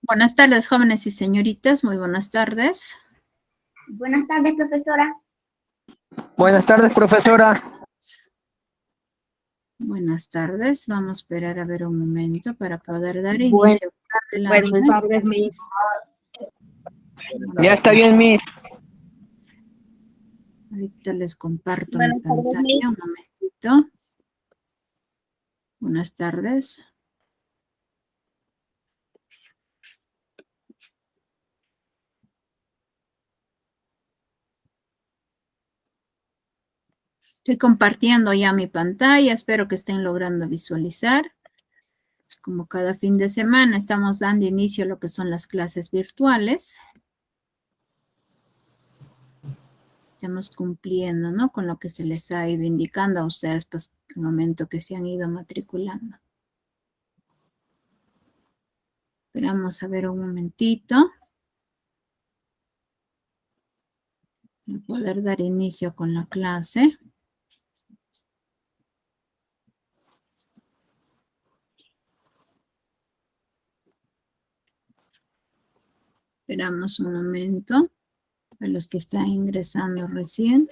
Buenas tardes, jóvenes y señoritas. Muy buenas tardes. Buenas tardes, profesora. Buenas tardes, profesora. Buenas tardes. Vamos a esperar a ver un momento para poder dar inicio a la clase. Buenas tardes, Miss. Ya está bien, Miss. Ahorita les comparto Buenas mi tardes, pantalla. Miss. Un momentito. Buenas tardes. Estoy compartiendo ya mi pantalla. Espero que estén logrando visualizar. Pues como cada fin de semana estamos dando inicio a lo que son las clases virtuales. Estamos cumpliendo, ¿no? Con lo que se les ha ido indicando a ustedes, pues, el momento que se han ido matriculando. Esperamos a ver un momentito. Para poder dar inicio con la clase. Esperamos un momento a los que están ingresando recién.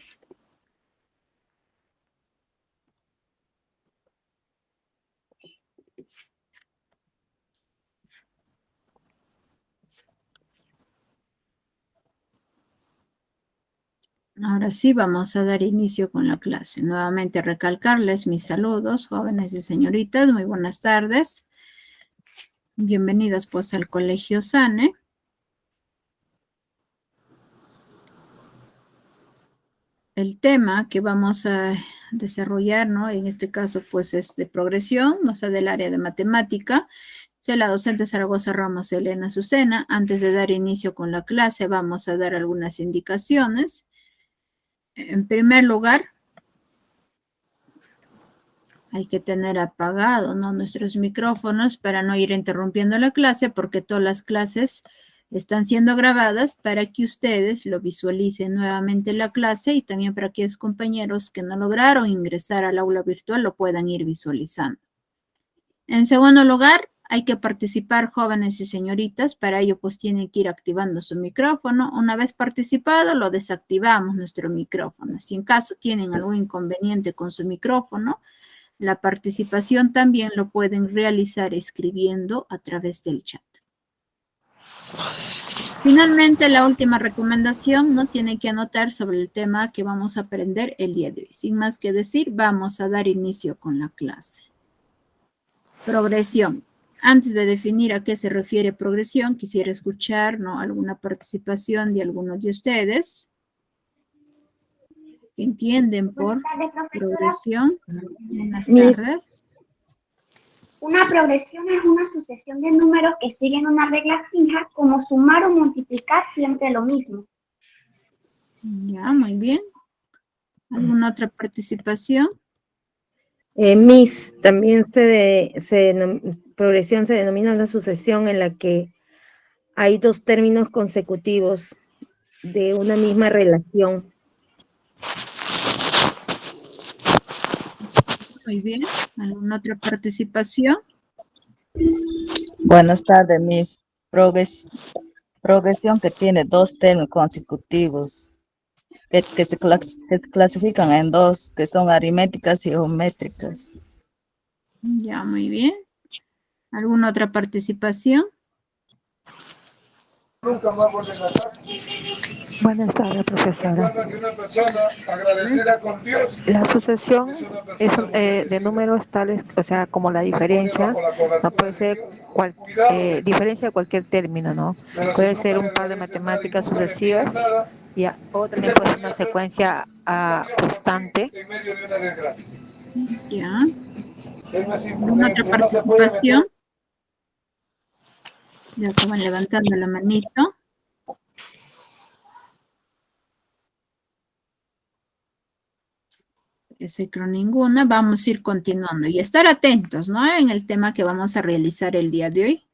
Ahora sí, vamos a dar inicio con la clase. Nuevamente recalcarles mis saludos, jóvenes y señoritas. Muy buenas tardes. Bienvenidos pues al Colegio SANE. El tema que vamos a desarrollar, ¿no? En este caso, pues, es de progresión, o sea, del área de matemática. Soy la docente Zaragoza Ramos Elena Azucena. Antes de dar inicio con la clase, vamos a dar algunas indicaciones. En primer lugar, hay que tener apagado, ¿no? Nuestros micrófonos para no ir interrumpiendo la clase, porque todas las clases están siendo grabadas para que ustedes lo visualicen nuevamente la clase y también para que aquellos compañeros que no lograron ingresar al aula virtual lo puedan ir visualizando. En segundo lugar, hay que participar jóvenes y señoritas. Para ello, pues tienen que ir activando su micrófono. Una vez participado, lo desactivamos nuestro micrófono. Si en caso tienen algún inconveniente con su micrófono, la participación también lo pueden realizar escribiendo a través del chat. Finalmente, la última recomendación, ¿no? Tienen que anotar sobre el tema que vamos a aprender el día de hoy. Sin más que decir, vamos a dar inicio con la clase. Progresión. Antes de definir a qué se refiere progresión, quisiera escuchar, ¿no? Alguna participación de algunos de ustedes. ¿Qué entienden por progresión? Buenas tardes. Una progresión es una sucesión de números que siguen una regla fija, como sumar o multiplicar siempre lo mismo. Ya, muy bien. ¿Alguna otra participación? Miss, también progresión se denomina una sucesión en la que hay dos términos consecutivos de una misma relación. Muy bien. ¿Alguna otra participación? Buenas tardes, Miss. Progresión que tiene dos términos consecutivos que se clasifican en dos, que son aritméticas y geométricas. Ya, muy bien. ¿Alguna otra participación? Buenas tardes, profesora. La sucesión es de números tales, o sea, como la diferencia, no puede ser diferencia de cualquier término, ¿no? Puede ser un par de matemáticas sucesivas, o también puede ser una secuencia constante. Ya. ¿Alguna otra participación? Ya estaban levantando la manito. Parece que no ninguna. Vamos a ir continuando y estar atentos, ¿no? En el tema que vamos a realizar el día de hoy,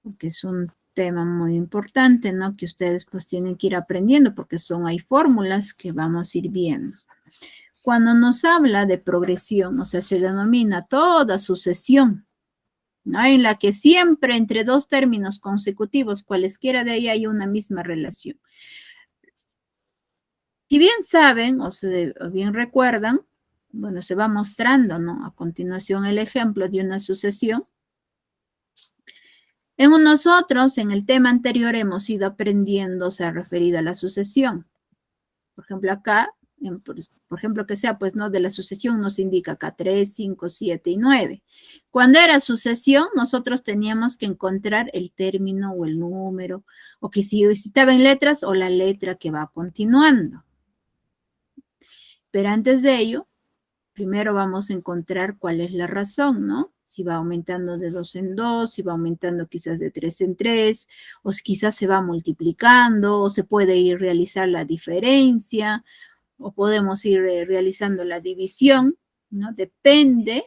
porque es un tema muy importante, ¿no? Que ustedes pues tienen que ir aprendiendo porque hay fórmulas que vamos a ir viendo. Cuando nos habla de progresión, o sea, se denomina toda sucesión ¿no? En la que siempre entre dos términos consecutivos, cualesquiera de ahí, hay una misma relación. Y bien saben, o bien recuerdan, bueno, se va mostrando, ¿no? A continuación el ejemplo de una sucesión. En nosotros, en el tema anterior, hemos ido aprendiendo, se ha referido a la sucesión. Por ejemplo, acá, por ejemplo, que sea, pues, ¿no? De la sucesión nos indica acá 3, 5, 7 y 9. Cuando era sucesión, nosotros teníamos que encontrar el término o el número, o que si estaba en letras, o la letra que va continuando. Pero antes de ello, primero vamos a encontrar cuál es la razón, ¿no? Si va aumentando de 2 en 2, si va aumentando quizás de 3 en 3, o si quizás se va multiplicando, o se puede ir realizar la diferencia, o podemos ir realizando la división, ¿no? Depende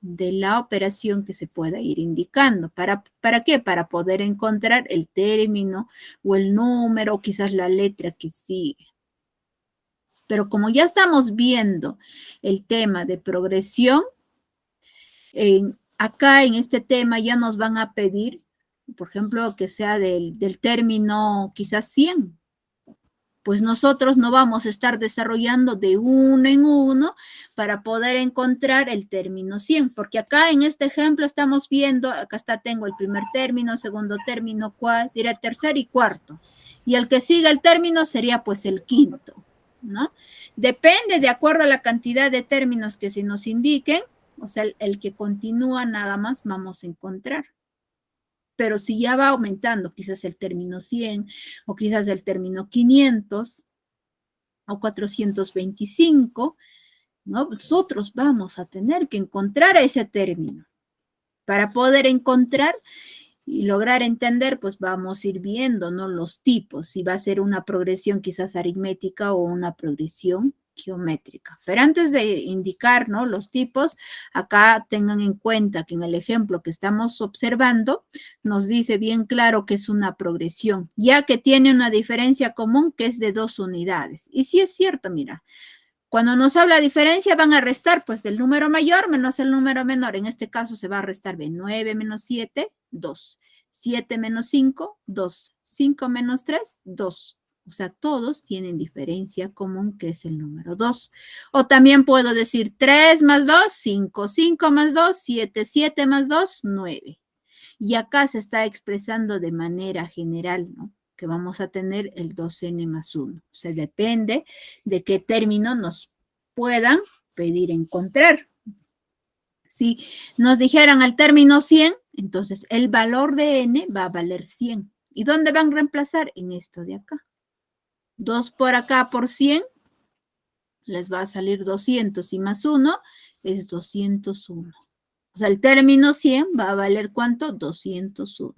de la operación que se pueda ir indicando. ¿Para qué? Para poder encontrar el término o el número, o quizás la letra que sigue. Pero como ya estamos viendo el tema de progresión, acá en este tema ya nos van a pedir, por ejemplo, que sea del término quizás 100. Pues nosotros no vamos a estar desarrollando de uno en uno para poder encontrar el término 100, porque acá en este ejemplo estamos viendo, acá tengo el primer término, segundo término, tercer y cuarto. Y el que siga el término sería pues el quinto, ¿no? Depende de acuerdo a la cantidad de términos que se nos indiquen, o sea, el que continúa nada más vamos a encontrar. Pero si ya va aumentando, quizás el término 100, o quizás el término 500, o 425, ¿no? Nosotros vamos a tener que encontrar ese término. Para poder encontrar y lograr entender, pues vamos a ir viendo, ¿no? Los tipos, si va a ser una progresión quizás aritmética o una progresión geométrica. Pero antes de indicar, ¿no? Los tipos, acá tengan en cuenta que en el ejemplo que estamos observando, nos dice bien claro que es una progresión, ya que tiene una diferencia común que es de 2 unidades. Y sí es cierto, mira, cuando nos habla de diferencia van a restar pues del número mayor menos el número menor. En este caso se va a restar de 9 menos 7, 2. 7 menos 5, 2. 5 menos 3, 2. O sea, todos tienen diferencia común que es el número 2. O también puedo decir 3 más 2, 5. 5 más 2, 7. 7 más 2, 9. Y acá se está expresando de manera general, ¿no? Que vamos a tener el 2n más 1. O sea, depende de qué término nos puedan pedir encontrar. Si nos dijeran al término 100, entonces el valor de n va a valer 100. ¿Y dónde van a reemplazar? En esto de acá. 2 por acá por 100, les va a salir 200 y más 1 es 201. O sea, el término 100 va a valer ¿cuánto? 201.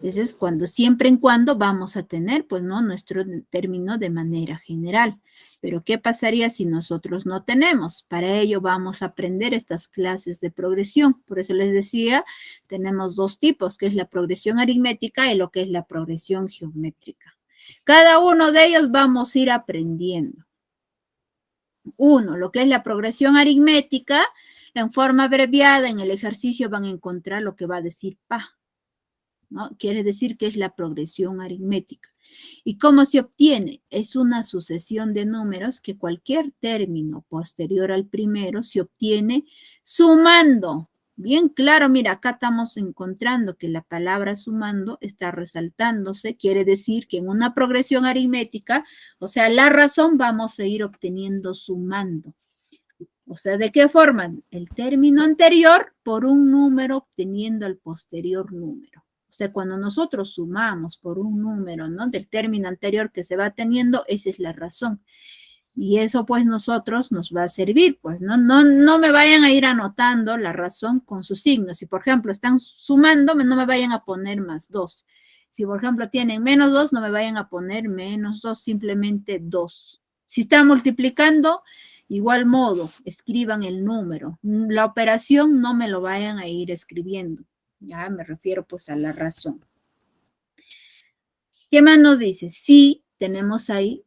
Ese es cuando, siempre en cuando vamos a tener, pues, ¿no? Nuestro término de manera general. Pero, ¿qué pasaría si nosotros no tenemos? Para ello vamos a aprender estas clases de progresión. Por eso les decía, tenemos dos tipos, que es la progresión aritmética y lo que es la progresión geométrica. Cada uno de ellos vamos a ir aprendiendo. Uno, lo que es la progresión aritmética, en forma abreviada, en el ejercicio van a encontrar lo que va a decir PA. ¿No? Quiere decir que es la progresión aritmética. ¿Y cómo se obtiene? Es una sucesión de números que cualquier término posterior al primero se obtiene sumando. Bien claro, mira, acá estamos encontrando que la palabra sumando está resaltándose. Quiere decir que en una progresión aritmética, o sea, la razón vamos a ir obteniendo sumando. O sea, ¿de qué forma? El término anterior por un número obteniendo el posterior número. O sea, cuando nosotros sumamos por un número, ¿no? Del término anterior que se va teniendo, esa es la razón. Y eso, pues, nosotros nos va a servir, pues, ¿no? No me vayan a ir anotando la razón con sus signos. Si, por ejemplo, están sumando, no me vayan a poner más 2. Si, por ejemplo, tienen menos 2, no me vayan a poner menos 2, simplemente 2. Si están multiplicando, igual modo, escriban el número. La operación no me lo vayan a ir escribiendo. Ya me refiero pues a la razón. ¿Qué más nos dice? Sí, tenemos ahí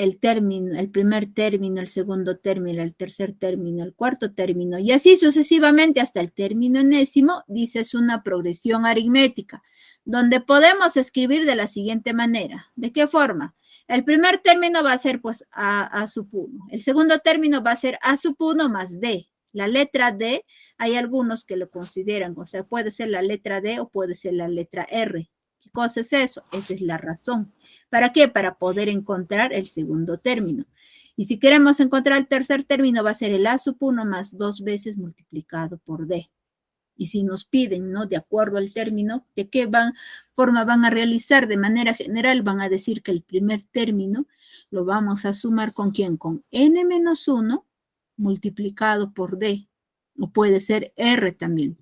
el término, el primer término, el segundo término, el tercer término, el cuarto término, y así sucesivamente hasta el término enésimo, dice es una progresión aritmética, donde podemos escribir de la siguiente manera. ¿De qué forma? El primer término va a ser pues A sub 1. El segundo término va a ser A sub 1 más D. La letra D, hay algunos que lo consideran, o sea, puede ser la letra D o puede ser la letra R. ¿Qué cosa es eso? Esa es la razón. ¿Para qué? Para poder encontrar el segundo término. Y si queremos encontrar el tercer término, va a ser el A sub 1 más 2 veces multiplicado por D. Y si nos piden, ¿no? De acuerdo al término, ¿de qué forma van a realizar? De manera general, van a decir que el primer término lo vamos a sumar ¿con quién? Con n menos 1 multiplicado por D. O puede ser R también.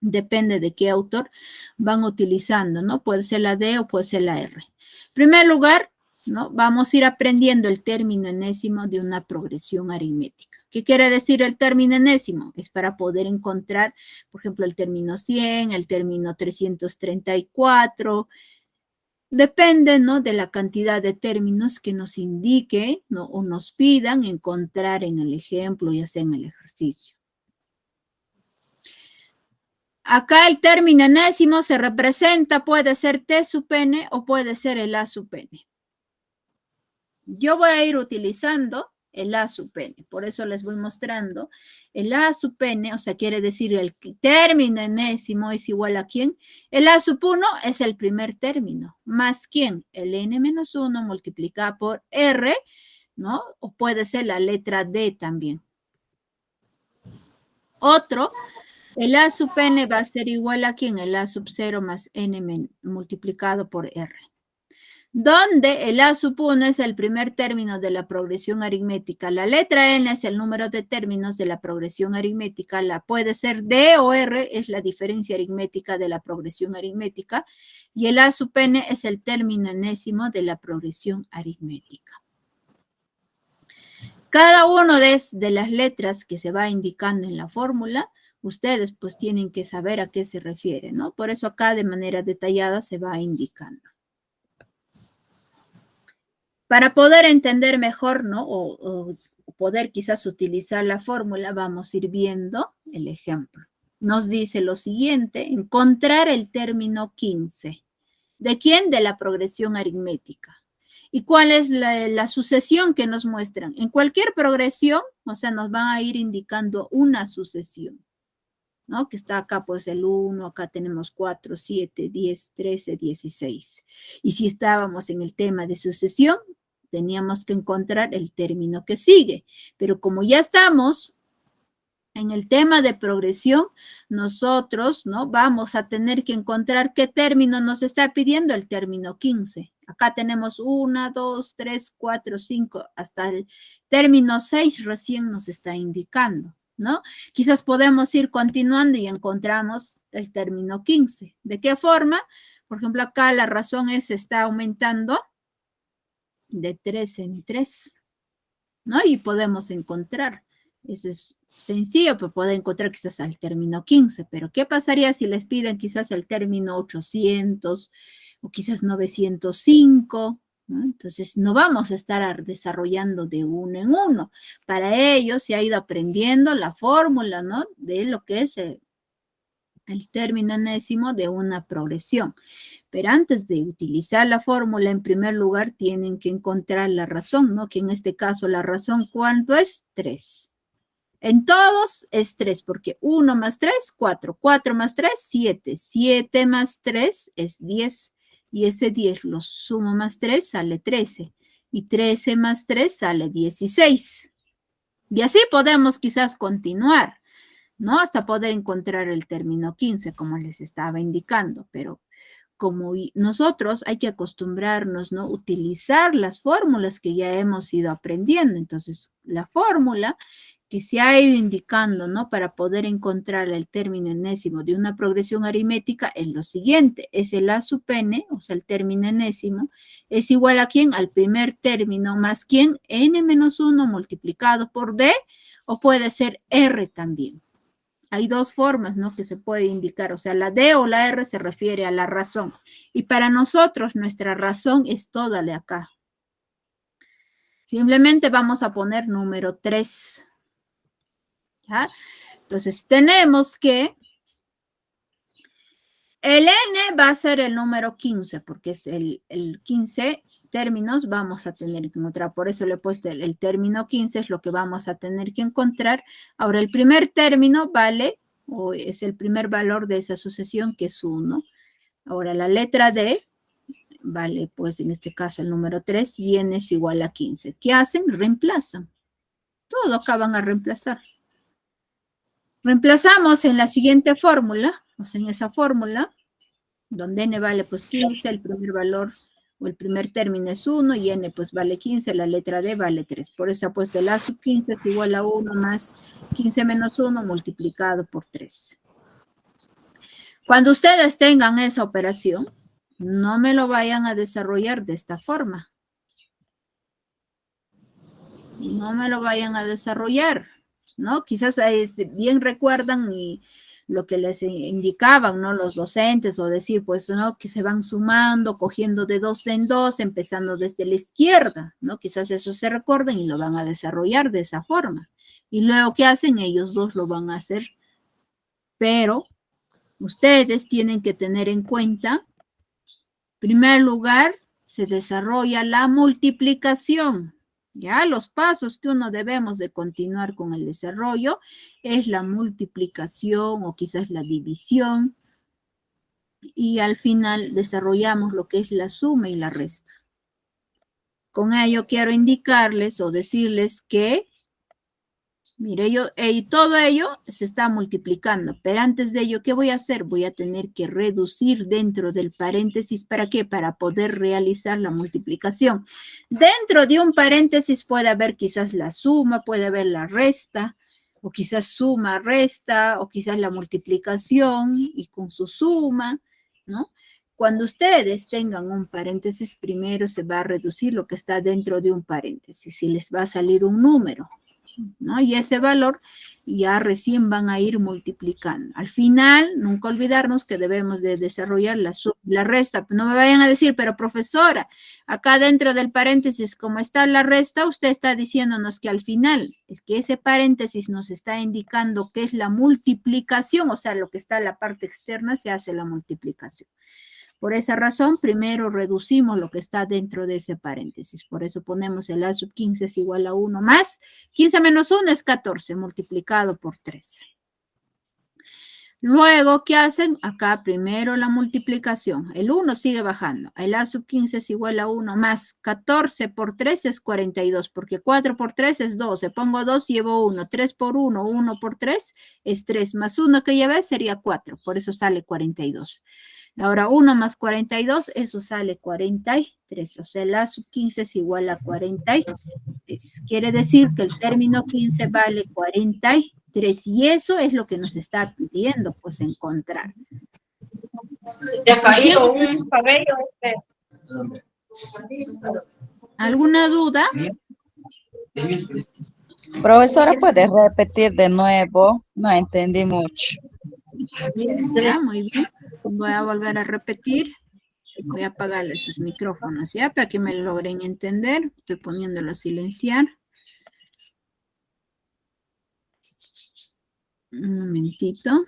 Depende de qué autor van utilizando, ¿no? Puede ser la D o puede ser la R. En primer lugar, ¿no? Vamos a ir aprendiendo el término enésimo de una progresión aritmética. ¿Qué quiere decir el término enésimo? Es para poder encontrar, por ejemplo, el término 100, el término 334. Depende, ¿no? De la cantidad de términos que nos indique, ¿no? O nos pidan encontrar en el ejemplo, ya sea en el ejercicio. Acá el término enésimo se representa, puede ser T sub n o puede ser el A sub n. Yo voy a ir utilizando el A sub n, por eso les voy mostrando. El A sub n, o sea, quiere decir el término enésimo es igual a ¿quién? El A sub 1 es el primer término, más ¿quién? El n menos 1 multiplicado por R, ¿no? O puede ser la letra D también. Otro, el A sub n va a ser igual a ¿quién? El A sub 0 más n multiplicado por R. Donde el A sub 1 es el primer término de la progresión aritmética. La letra N es el número de términos de la progresión aritmética. La puede ser D o R, es la diferencia aritmética de la progresión aritmética. Y el A sub n es el término enésimo de la progresión aritmética. Cada una de las letras que se va indicando en la fórmula, ustedes pues tienen que saber a qué se refiere, ¿no? Por eso acá de manera detallada se va indicando. Para poder entender mejor, ¿no? O poder quizás utilizar la fórmula, vamos a ir viendo el ejemplo. Nos dice lo siguiente, encontrar el término 15. ¿De quién? De la progresión aritmética. ¿Y cuál es la sucesión que nos muestran? En cualquier progresión, o sea, nos van a ir indicando una sucesión, ¿no? Que está acá, pues el 1, acá tenemos 4, 7, 10, 13, 16. Y si estábamos en el tema de sucesión, teníamos que encontrar el término que sigue. Pero como ya estamos en el tema de progresión, nosotros, ¿no? Vamos a tener que encontrar qué término nos está pidiendo el término 15. Acá tenemos 1, 2, 3, 4, 5, hasta el término 6 recién nos está indicando, ¿no? Quizás podemos ir continuando y encontramos el término 15. ¿De qué forma? Por ejemplo, acá la razón está aumentando de 3 en 3, ¿no? Y podemos encontrar, eso es sencillo, pero puede encontrar quizás el término 15, pero ¿qué pasaría si les piden quizás el término 800 o quizás 905? ¿No? Entonces no vamos a estar desarrollando de uno en uno. Para ello se ha ido aprendiendo la fórmula, ¿no? De lo que es el término enésimo de una progresión. Pero antes de utilizar la fórmula, en primer lugar, tienen que encontrar la razón, ¿no? Que en este caso la razón, ¿cuánto es? 3. En todos es 3, porque 1 más 3, 4. 4 más 3, 7. 7 más 3 es 10. Y ese 10 lo sumo más 3, sale 13. Y 13 más 3 sale 16. Y así podemos quizás continuar, ¿no? Hasta poder encontrar el término 15, como les estaba indicando. Pero como nosotros hay que acostumbrarnos, ¿no? Utilizar las fórmulas que ya hemos ido aprendiendo. Entonces, la fórmula que se ha ido indicando, ¿no? Para poder encontrar el término enésimo de una progresión aritmética es lo siguiente. Es el A sub n, o sea, el término enésimo, es igual a ¿quién? Al primer término más ¿quién? N menos 1 multiplicado por D, o puede ser R también. Hay dos formas, ¿no? Que se puede indicar, o sea, la D o la R se refiere a la razón. Y para nosotros, nuestra razón es toda de acá. Simplemente vamos a poner número 3. ¿Ya? Entonces, tenemos que el n va a ser el número 15, porque es el 15 términos vamos a tener que encontrar. Por eso le he puesto el término 15, es lo que vamos a tener que encontrar. Ahora, el primer término vale, o es el primer valor de esa sucesión, que es 1. Ahora, la letra D vale, pues en este caso el número 3, y n es igual a 15. ¿Qué hacen? Reemplazan. Todo acá van a reemplazar. Reemplazamos en la siguiente fórmula, o sea, en esa fórmula, donde n vale pues 15, el primer valor o el primer término es 1 y n pues vale 15, la letra D vale 3. Por eso ha puesto el A sub 15 es igual a 1 más 15 menos 1 multiplicado por 3. Cuando ustedes tengan esa operación, no me lo vayan a desarrollar de esta forma. No me lo vayan a desarrollar, ¿no? Quizás bien recuerdan y lo que les indicaban, ¿no? Los docentes, o decir, pues, ¿no? Que se van sumando, cogiendo de 2 en 2, empezando desde la izquierda, ¿no? Quizás eso se recuerden y lo van a desarrollar de esa forma. Y luego, ¿qué hacen? Ellos dos lo van a hacer. Pero ustedes tienen que tener en cuenta, en primer lugar, se desarrolla la multiplicación. Ya, los pasos que uno debemos de continuar con el desarrollo es la multiplicación o quizás la división, y al final desarrollamos lo que es la suma y la resta. Con ello quiero indicarles o decirles que, mire, todo ello se está multiplicando, pero antes de ello, ¿qué voy a hacer? Voy a tener que reducir dentro del paréntesis, ¿para qué? Para poder realizar la multiplicación. Dentro de un paréntesis puede haber quizás la suma, puede haber la resta, o quizás suma, resta, o quizás la multiplicación y con su suma, ¿no? Cuando ustedes tengan un paréntesis, primero se va a reducir lo que está dentro de un paréntesis y les va a salir un número, ¿no? Y ese valor ya recién van a ir multiplicando. Al final, nunca olvidarnos que debemos de desarrollar la resta. No me vayan a decir, pero profesora, acá dentro del paréntesis, como está la resta, usted está diciéndonos que al final, es que ese paréntesis nos está indicando que es la multiplicación, o sea, lo que está en la parte externa se hace la multiplicación. Por esa razón, primero reducimos lo que está dentro de ese paréntesis. Por eso ponemos el A sub 15 es igual a 1 más 15 menos 1 es 14 multiplicado por 3. Luego, ¿qué hacen? Acá primero la multiplicación. El 1 sigue bajando. El A sub 15 es igual a 1 más 14 por 3 es 42, porque 4 por 3 es 12. Pongo 2, llevo 1. 3 por 1, 1 por 3 es 3. Más 1 que llevé sería 4. Por eso sale 42. Ahora 1 más 42, eso sale 43. O sea, el A sub 15 es igual a 43. Quiere decir que el término 15 vale 43. Y eso es lo que nos está pidiendo, pues, encontrar. Te ha caído un cabello. ¿Alguna duda? Profesora, ¿puede repetir de nuevo? No entendí mucho. Ya, muy bien. Voy a volver a repetir. Voy a apagarle sus micrófonos, ¿ya? Para que me logren entender. Estoy poniéndolo a silenciar. Un momentito.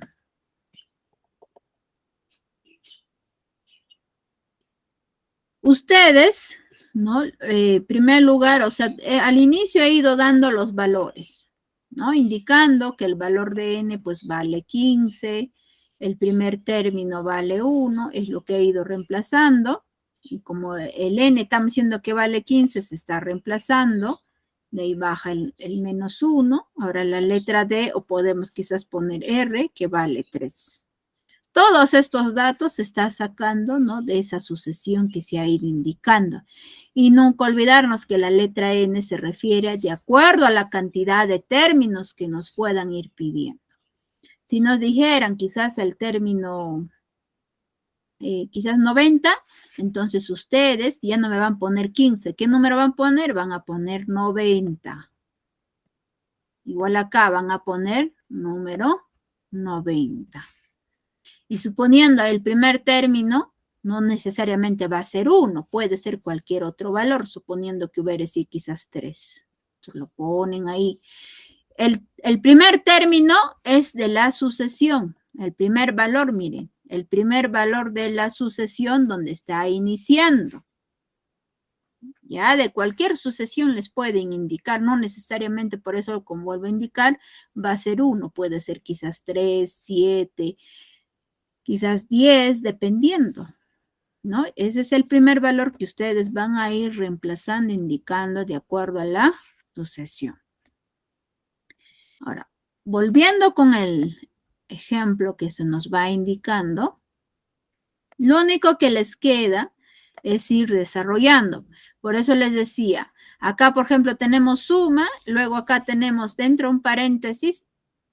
Ustedes, ¿no? En primer lugar, o sea, al inicio he ido dando los valores, ¿no? Indicando que el valor de n pues vale 15, el primer término vale 1, es lo que he ido reemplazando, y como el n estamos diciendo que vale 15, se está reemplazando, de ahí baja el menos 1, ahora la letra D, o podemos quizás poner R, que vale 3. Todos estos datos se está sacando, ¿no? De esa sucesión que se ha ido indicando. Y nunca olvidarnos que la letra N se refiere de acuerdo a la cantidad de términos que nos puedan ir pidiendo. Si nos dijeran quizás el término, quizás 90, entonces ustedes ya no me van a poner 15. ¿Qué número van a poner? Van a poner 90. Igual acá van a poner número 90. Y suponiendo el primer término, No necesariamente va a ser 1, puede ser cualquier otro valor, suponiendo que hubiera sido quizás 3. Entonces lo ponen ahí. El primer término es de la sucesión. El primer valor, miren, el primer valor de la sucesión donde está iniciando. Ya, de cualquier sucesión les pueden indicar, no necesariamente por eso, como vuelvo a indicar, va a ser 1, puede ser quizás 3, 7, quizás 10, dependiendo, ¿no? Ese es el primer valor que ustedes van a ir reemplazando, indicando de acuerdo a la sucesión. Ahora, volviendo con el ejemplo que se nos va indicando, lo único que les queda es ir desarrollando. Por eso les decía, acá por ejemplo tenemos suma, luego acá tenemos dentro un paréntesis.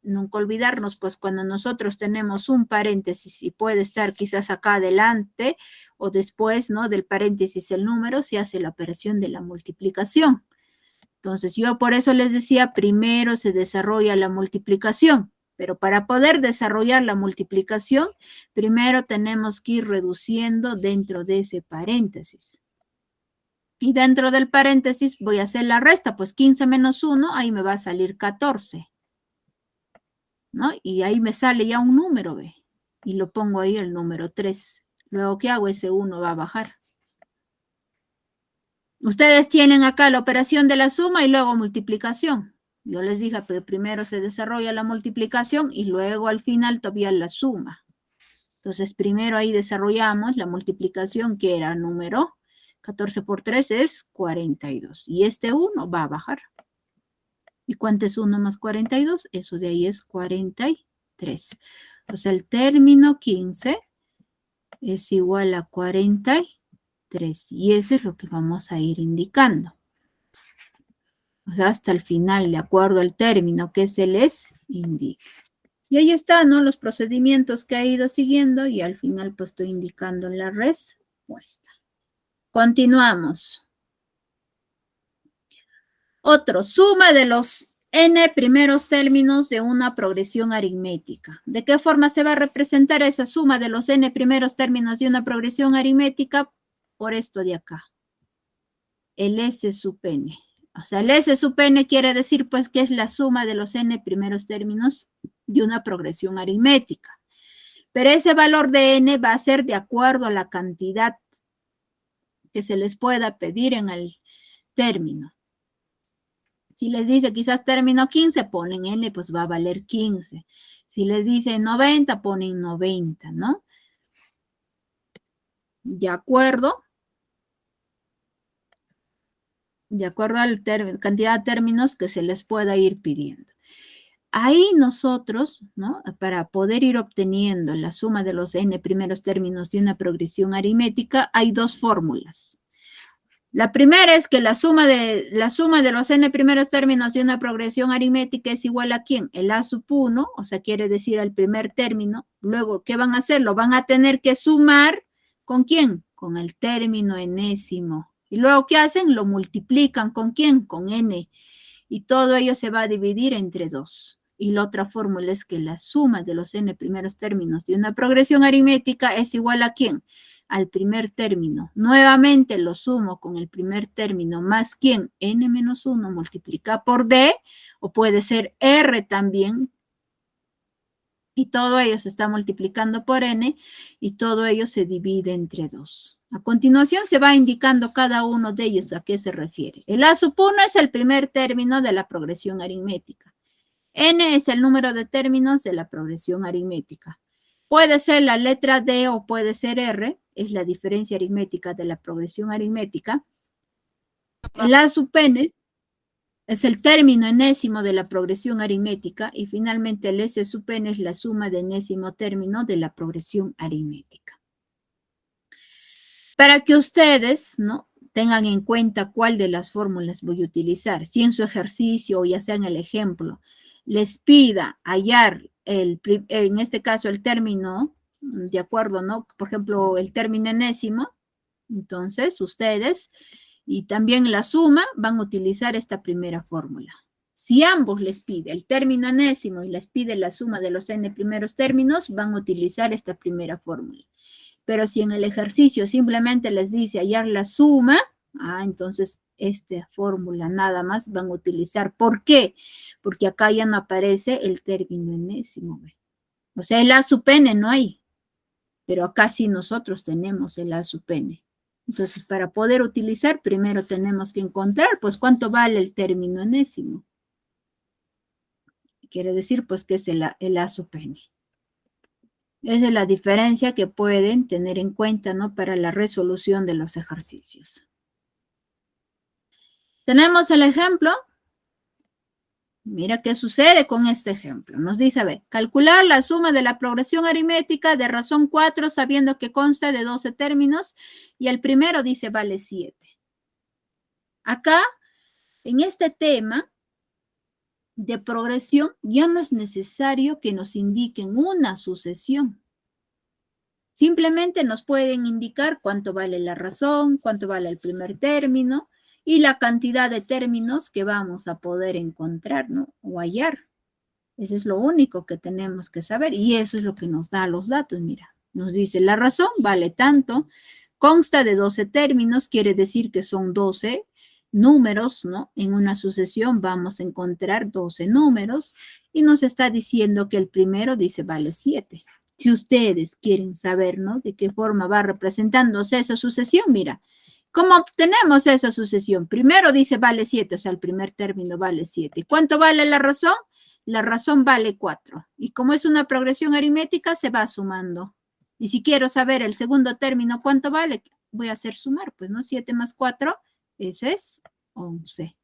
Nunca olvidarnos, pues cuando nosotros tenemos un paréntesis y puede estar quizás acá adelante o después, ¿no? Del paréntesis el número, se hace la operación de la multiplicación. Entonces yo por eso les decía, primero se desarrolla la multiplicación, pero para poder desarrollar la multiplicación, primero tenemos que ir reduciendo dentro de ese paréntesis. Y dentro del paréntesis voy a hacer la resta, pues 15 menos 1, ahí me va a salir 14. ¿No? Y ahí me sale ya un número, ¿ve? Y lo pongo ahí el número 3. Luego, ¿qué hago? Ese 1 va a bajar. Ustedes tienen acá la operación de la suma y luego multiplicación. Yo les dije que primero se desarrolla la multiplicación y luego al final todavía la suma. Entonces, primero ahí desarrollamos la multiplicación que era número 14 por 3 es 42. Y este 1 va a bajar. ¿Y cuánto es 1 más 42? Eso de ahí es 43. O sea, el término 15 es igual a 43. Y eso es lo que vamos a ir indicando. O sea, hasta el final, de acuerdo al término que se les indica. Y ahí está, ¿no? Los procedimientos que ha ido siguiendo y al final pues estoy indicando la respuesta. Continuamos. Otro, suma de los n primeros términos de una progresión aritmética. ¿De qué forma se va a representar esa suma de los n primeros términos de una progresión aritmética? Por esto de acá. El S sub n. O sea, el S sub n quiere decir pues que es la suma de los n primeros términos de una progresión aritmética. Pero ese valor de n va a ser de acuerdo a la cantidad que se les pueda pedir en el término. Si les dice quizás término 15, ponen n, pues va a valer 15. Si les dice 90, ponen 90, ¿no? De acuerdo a la cantidad de términos que se les pueda ir pidiendo. Ahí nosotros, ¿no? Para poder ir obteniendo la suma de los n primeros términos de una progresión aritmética, hay dos fórmulas. La primera es que la suma de los n primeros términos de una progresión aritmética es igual a ¿quién? El a sub 1, o sea, quiere decir el primer término. Luego, ¿qué van a hacer? Lo van a tener que sumar ¿con quién? Con el término enésimo. Y luego, ¿qué hacen? Lo multiplican ¿con quién? Con n. Y todo ello se va a dividir entre 2. Y la otra fórmula es que la suma de los n primeros términos de una progresión aritmética es igual a ¿quién? Al primer término. Nuevamente lo sumo con el primer término más ¿quién? N menos 1 multiplica por D, o puede ser R también. Y todo ello se está multiplicando por N, y todo ello se divide entre 2. A continuación se va indicando cada uno de ellos a qué se refiere. El A sub 1 es el primer término de la progresión aritmética. N es el número de términos de la progresión aritmética. Puede ser la letra D o puede ser R, es la diferencia aritmética de la progresión aritmética. El A sub n es el término enésimo de la progresión aritmética y finalmente el S sub n es la suma de enésimo término de la progresión aritmética. Para que ustedes, ¿no?, tengan en cuenta cuál de las fórmulas voy a utilizar, si en su ejercicio o ya sea en el ejemplo, les pida hallar en este caso el término, de acuerdo, ¿no? Por ejemplo, el término enésimo, entonces ustedes y también la suma van a utilizar esta primera fórmula. Si ambos les pide el término enésimo y les pide la suma de los n primeros términos, van a utilizar esta primera fórmula. Pero si en el ejercicio simplemente les dice hallar la suma, entonces esta fórmula nada más van a utilizar. ¿Por qué? Porque acá ya no aparece el término enésimo. O sea, el A sub n no hay. Pero acá sí nosotros tenemos el A sub n. Entonces, para poder utilizar, primero tenemos que encontrar, pues, cuánto vale el término enésimo. Quiere decir, pues, que es el A sub n. Esa es la diferencia que pueden tener en cuenta, ¿no? Para la resolución de los ejercicios. Tenemos el ejemplo. Mira qué sucede con este ejemplo. Nos dice, a ver, calcular la suma de la progresión aritmética de razón 4 sabiendo que consta de 12 términos y el primero dice vale 7. Acá, en este tema de progresión, ya no es necesario que nos indiquen una sucesión. Simplemente nos pueden indicar cuánto vale la razón, cuánto vale el primer término y la cantidad de términos que vamos a poder encontrar, ¿no? O hallar. Eso es lo único que tenemos que saber y eso es lo que nos da los datos. Mira, nos dice la razón vale tanto, consta de 12 términos, quiere decir que son 12 números, ¿no? En una sucesión vamos a encontrar 12 números y nos está diciendo que el primero dice vale 7. Si ustedes quieren saber, ¿no? De qué forma va representándose esa sucesión, mira, ¿cómo obtenemos esa sucesión? Primero dice vale 7, o sea, el primer término vale 7. ¿Cuánto vale la razón? La razón vale 4. Y como es una progresión aritmética, se va sumando. Y si quiero saber el segundo término, ¿cuánto vale? Voy a hacer sumar, pues, ¿no? 7 más 4, eso es 11.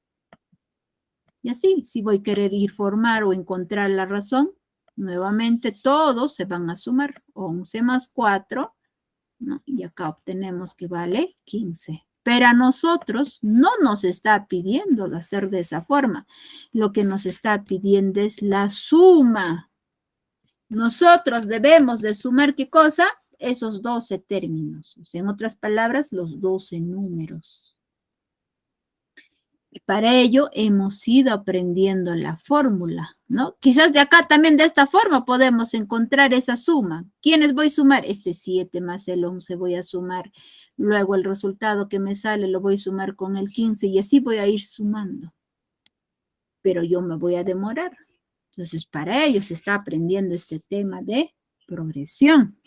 Y así, si voy a querer ir formar o encontrar la razón, nuevamente todos se van a sumar. 11 más 4, ¿no? Y acá obtenemos que vale 15. Pero a nosotros no nos está pidiendo de hacer de esa forma. Lo que nos está pidiendo es la suma. Nosotros debemos de sumar, ¿qué cosa? Esos 12 términos. O sea, en otras palabras, los 12 números. Y para ello hemos ido aprendiendo la fórmula, ¿no? Quizás de acá también de esta forma podemos encontrar esa suma. ¿Quiénes voy a sumar? Este 7 más el 11 voy a sumar. Luego el resultado que me sale lo voy a sumar con el 15 y así voy a ir sumando. Pero yo me voy a demorar. Entonces, para ello se está aprendiendo este tema de progresión.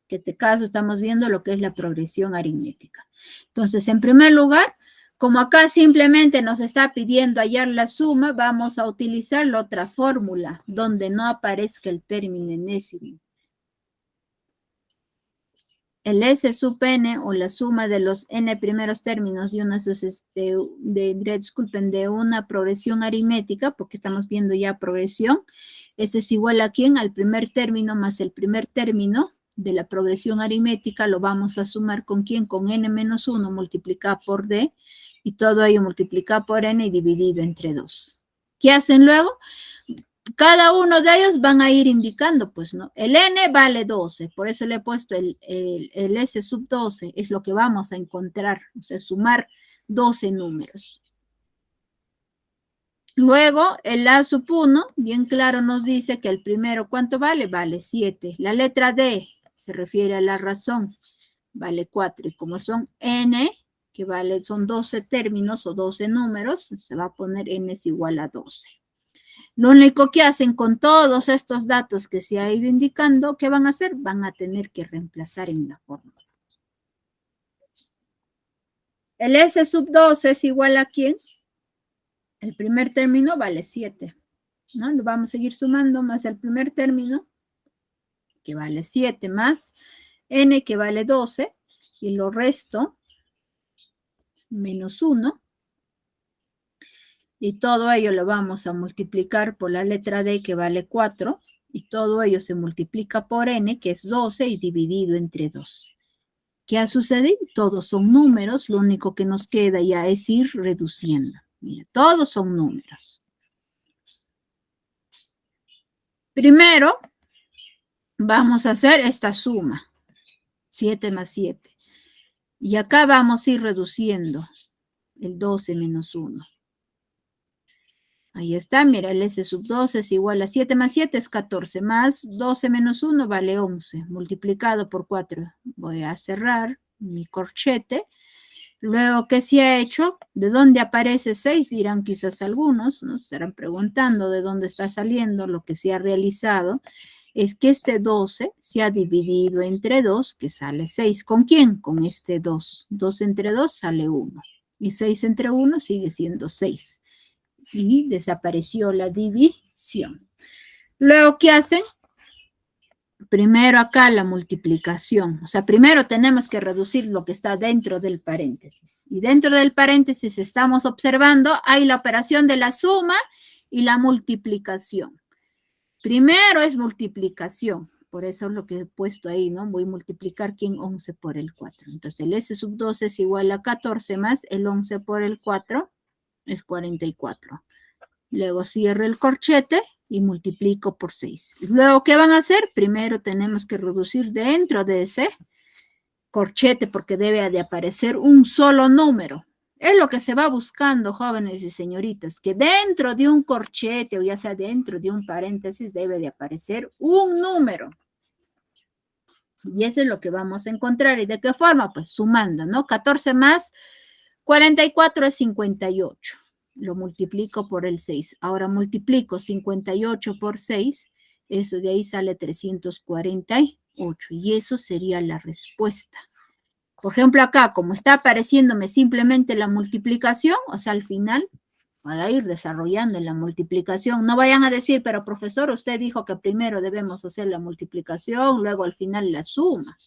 En este caso estamos viendo lo que es la progresión aritmética. Entonces, en primer lugar, como acá simplemente nos está pidiendo hallar la suma, vamos a utilizar la otra fórmula, donde no aparezca el término enésimo. El S sub n, o la suma de los n primeros términos de una progresión aritmética, porque estamos viendo ya progresión, ese es igual a ¿quién? Al primer término más el primer término de la progresión aritmética, lo vamos a sumar ¿con quién? Con n menos 1 multiplicado por d, y todo ello multiplicado por n y dividido entre 2. ¿Qué hacen luego? Cada uno de ellos van a ir indicando, pues, ¿no? El n vale 12, por eso le he puesto el S sub 12, es lo que vamos a encontrar, o sea, sumar 12 números. Luego, el A sub 1, bien claro nos dice que el primero, ¿cuánto vale? Vale 7. La letra D se refiere a la razón, vale 4. Y como son n, que vale, son 12 términos o 12 números, se va a poner n es igual a 12. Lo único que hacen con todos estos datos que se ha ido indicando, ¿qué van a hacer? Van a tener que reemplazar en la fórmula. El S sub 12 es igual a ¿quién? El primer término vale 7, ¿no? Lo vamos a seguir sumando más el primer término, que vale 7, más n, que vale 12, y lo resto, menos 1. Y todo ello lo vamos a multiplicar por la letra D, que vale 4, y todo ello se multiplica por n, que es 12, y dividido entre 2. ¿Qué ha sucedido? Todos son números, lo único que nos queda ya es ir reduciendo. Mira, todos son números. Primero, vamos a hacer esta suma, 7 más 7. Y acá vamos a ir reduciendo el 12 menos 1. Ahí está, mira, el S sub 2 es igual a 7 más 7 es 14, más 12 menos 1 vale 11, multiplicado por 4. Voy a cerrar mi corchete. Luego, ¿qué se ha hecho? ¿De dónde aparece 6? Dirán quizás algunos, ¿no? Se estarán preguntando de dónde está saliendo. Lo que se ha realizado es que este 12 se ha dividido entre 2, que sale 6. ¿Con quién? Con este 2. 2 entre 2 sale 1. Y 6 entre 1 sigue siendo 6. Y desapareció la división. Luego, ¿qué hacen? Primero acá la multiplicación. O sea, primero tenemos que reducir lo que está dentro del paréntesis. Y dentro del paréntesis estamos observando, hay la operación de la suma y la multiplicación. Primero es multiplicación. Por eso es lo que he puesto ahí, ¿no? Voy a multiplicar aquí en 11 por el 4. Entonces, el S sub 2 es igual a 14 más el 11 por el 4 es 44. Luego cierro el corchete y multiplico por 6. Luego, ¿qué van a hacer? Primero tenemos que reducir dentro de ese corchete porque debe de aparecer un solo número. Es lo que se va buscando, jóvenes y señoritas, que dentro de un corchete o ya sea dentro de un paréntesis debe de aparecer un número. Y eso es lo que vamos a encontrar. ¿Y de qué forma? Pues sumando, ¿no? 14 más 44 es 58. Lo multiplico por el 6. Ahora multiplico 58 por 6. Eso de ahí sale 348. Y eso sería la respuesta. Por ejemplo, acá, como está apareciéndome simplemente la multiplicación, o sea, al final voy a ir desarrollando la multiplicación. No vayan a decir, pero profesor, usted dijo que primero debemos hacer la multiplicación, luego al final la suma.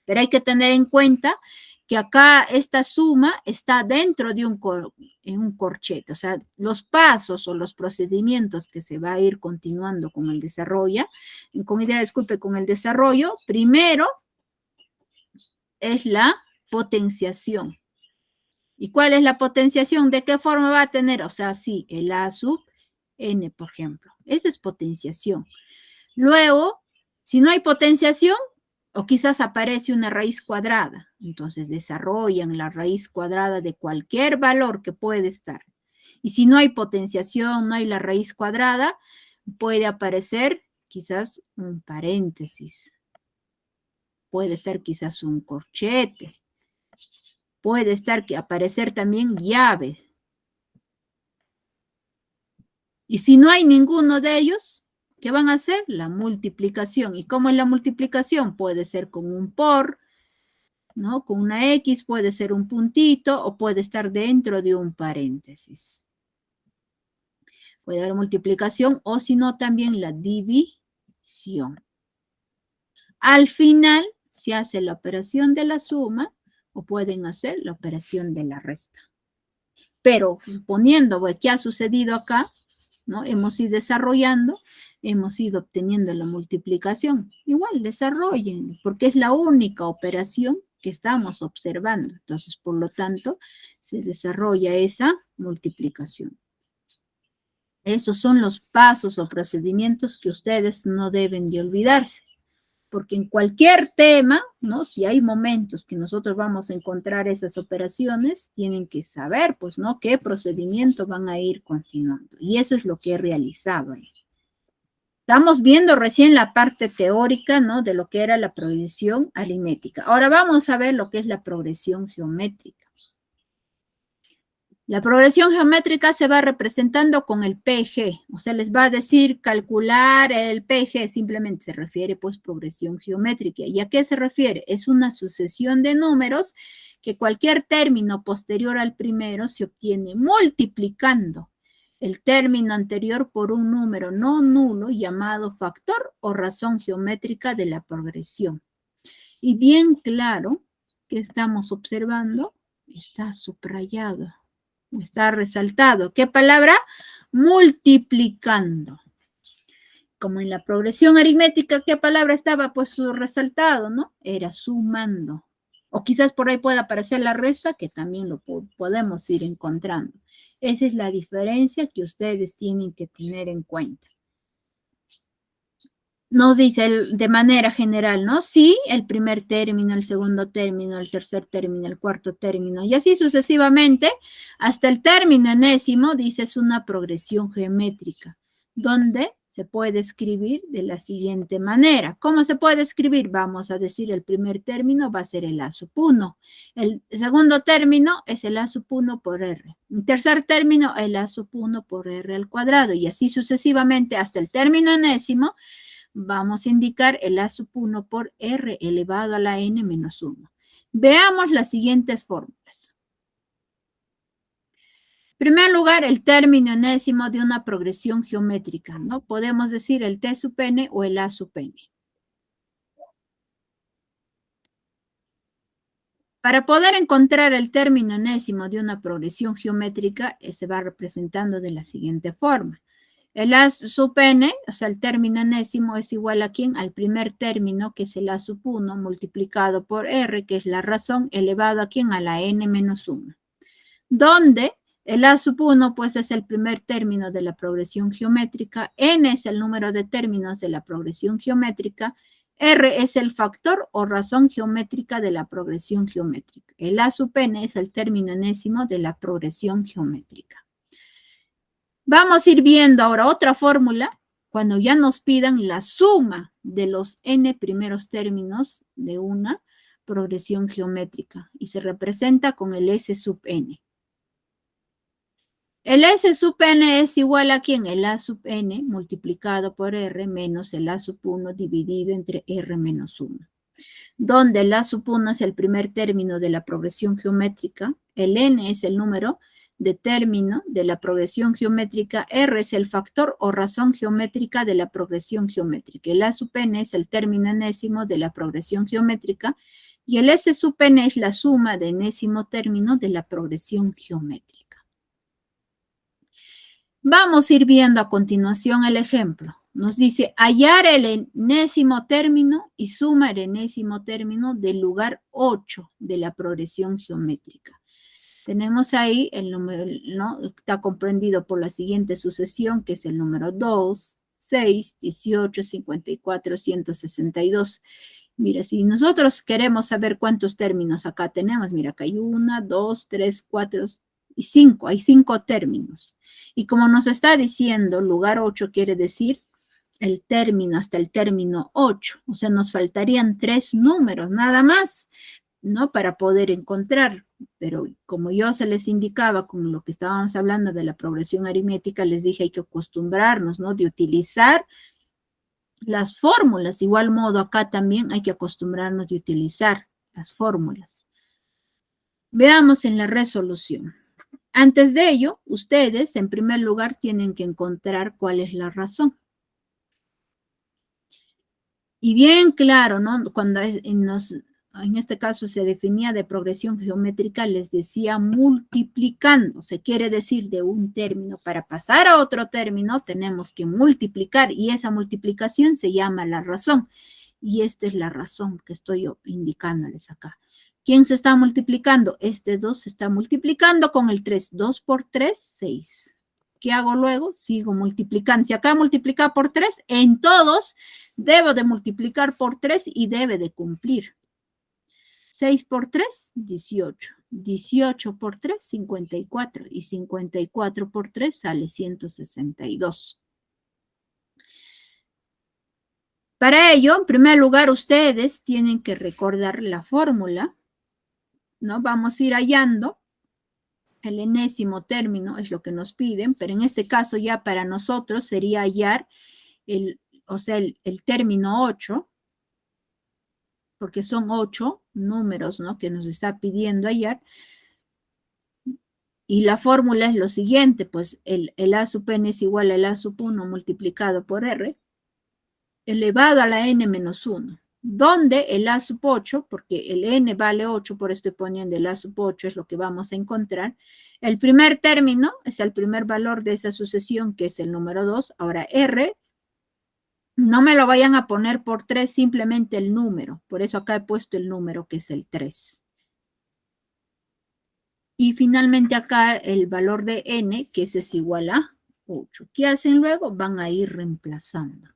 Pero hay que tener en cuenta que acá esta suma está dentro de un corchete. O sea, los pasos o los procedimientos que se va a ir continuando con el desarrollo, con el desarrollo, primero es la potenciación. ¿Y cuál es la potenciación? ¿De qué forma va a tener? O sea, sí, el A sub n, por ejemplo. Esa es potenciación. Luego, si no hay potenciación, o quizás aparece una raíz cuadrada, entonces desarrollan la raíz cuadrada de cualquier valor que puede estar. Y si no hay potenciación, no hay la raíz cuadrada, puede aparecer quizás un paréntesis. Puede estar quizás un corchete. Puede aparecer también llaves. Y si no hay ninguno de ellos, ¿qué van a hacer? La multiplicación. ¿Y cómo es la multiplicación? Puede ser con un por, ¿no? Con una X, puede ser un puntito o puede estar dentro de un paréntesis. Puede haber multiplicación o si no también la división. Al final se hace la operación de la suma o pueden hacer la operación de la resta. Pero suponiendo que ha sucedido acá, ¿no? Hemos ido desarrollando, hemos ido obteniendo la multiplicación. Igual desarrollen, porque es la única operación que estamos observando. Entonces, por lo tanto, se desarrolla esa multiplicación. Esos son los pasos o procedimientos que ustedes no deben de olvidarse. Porque en cualquier tema, ¿no? Si hay momentos que nosotros vamos a encontrar esas operaciones, tienen que saber, pues, ¿no? Qué procedimiento van a ir continuando. Y eso es lo que he realizado ahí. Estamos viendo recién la parte teórica, ¿no? De lo que era la progresión aritmética. Ahora vamos a ver lo que es la progresión geométrica. La progresión geométrica se va representando con el PG, o sea, les va a decir calcular el PG, simplemente se refiere pues progresión geométrica. ¿Y a qué se refiere? Es una sucesión de números que cualquier término posterior al primero se obtiene multiplicando el término anterior por un número no nulo llamado factor o razón geométrica de la progresión. Y bien claro que estamos observando, está subrayado. Está resaltado. ¿Qué palabra? Multiplicando. Como en la progresión aritmética, ¿qué palabra estaba? Pues resaltado, ¿no? Era sumando. O quizás por ahí pueda aparecer la resta, que también lo podemos ir encontrando. Esa es la diferencia que ustedes tienen que tener en cuenta. nos dice de manera general, ¿no? Sí, el primer término, el segundo término, el tercer término, el cuarto término, y así sucesivamente, hasta el término enésimo, dice, es una progresión geométrica, donde se puede escribir de la siguiente manera. ¿Cómo se puede escribir? Vamos a decir, el primer término va a ser el A sub 1. El segundo término es el A sub 1 por R. El tercer término, el A sub 1 por R al cuadrado, y así sucesivamente hasta el término enésimo. Vamos a indicar el A sub 1 por R elevado a la n menos 1. Veamos las siguientes fórmulas. En primer lugar, el término enésimo de una progresión geométrica, ¿no? Podemos decir el T sub n o el A sub n. Para poder encontrar el término enésimo de una progresión geométrica, se va representando de la siguiente forma. El A sub n, o sea, el término enésimo es igual a ¿quién? Al primer término, que es el A sub 1, multiplicado por R, que es la razón, elevado a ¿quién? A la n menos 1. Donde el A sub 1, pues, es el primer término de la progresión geométrica, n es el número de términos de la progresión geométrica, R es el factor o razón geométrica de la progresión geométrica. El A sub n es el término enésimo de la progresión geométrica. Vamos a ir viendo ahora otra fórmula cuando ya nos pidan la suma de los n primeros términos de una progresión geométrica y se representa con el S sub n. El S sub n es igual a ¿quién? El A sub n multiplicado por R menos el A sub 1 dividido entre R menos 1. Donde el A sub 1 es el primer término de la progresión geométrica, el n es el número de término de la progresión geométrica, R es el factor o razón geométrica de la progresión geométrica. El A sub n es el término enésimo de la progresión geométrica y el S sub n es la suma de enésimo término de la progresión geométrica. Vamos a ir viendo a continuación el ejemplo. Nos dice hallar el enésimo término y suma el enésimo término del lugar 8 de la progresión geométrica. Tenemos ahí el número, ¿no? Está comprendido por la siguiente sucesión, que es el número 2, 6, 18, 54, 162. Mira, si nosotros queremos saber cuántos términos acá tenemos, mira, acá hay 1, 2, 3, 4 y 5. Hay 5 términos. Y como nos está diciendo, lugar 8 quiere decir el término hasta el término 8. O sea, nos faltarían 3 números, nada más, ¿no? Para poder encontrar. Pero como yo se les indicaba con lo que estábamos hablando de la progresión aritmética, les dije hay que acostumbrarnos, ¿no? De utilizar las fórmulas. De igual modo acá también hay que acostumbrarnos de utilizar las fórmulas. Veamos en la resolución. Antes de ello, ustedes en primer lugar tienen que encontrar cuál es la razón. Y bien claro, ¿no? Cuando en este caso se definía de progresión geométrica, les decía multiplicando. Se quiere decir de un término para pasar a otro término tenemos que multiplicar y esa multiplicación se llama la razón. Y esta es la razón que estoy indicándoles acá. ¿Quién se está multiplicando? Este 2 se está multiplicando con el 3. 2 por 3, 6. ¿Qué hago luego? Sigo multiplicando. Si acá multiplica por 3, en todos debo de multiplicar por 3 y debe de cumplir. 6 por 3, 18. 18 por 3, 54. Y 54 por 3 sale 162. Para ello, en primer lugar, ustedes tienen que recordar la fórmula, ¿no? Vamos a ir hallando el enésimo término, es lo que nos piden, pero en este caso ya para nosotros sería hallar el término 8, porque son 8 números, ¿no? Que nos está pidiendo hallar. Y la fórmula es lo siguiente, pues el A sub n es igual al A sub 1 multiplicado por R, elevado a la n menos 1. Donde el A sub 8, porque el n vale 8, por esto estoy poniendo el A sub 8, es lo que vamos a encontrar. El primer término es el primer valor de esa sucesión, que es el número 2. Ahora R, no me lo vayan a poner por 3, simplemente el número. Por eso acá he puesto el número, que es el 3. Y finalmente acá el valor de n, que ese es igual a 8. ¿Qué hacen luego? Van a ir reemplazando.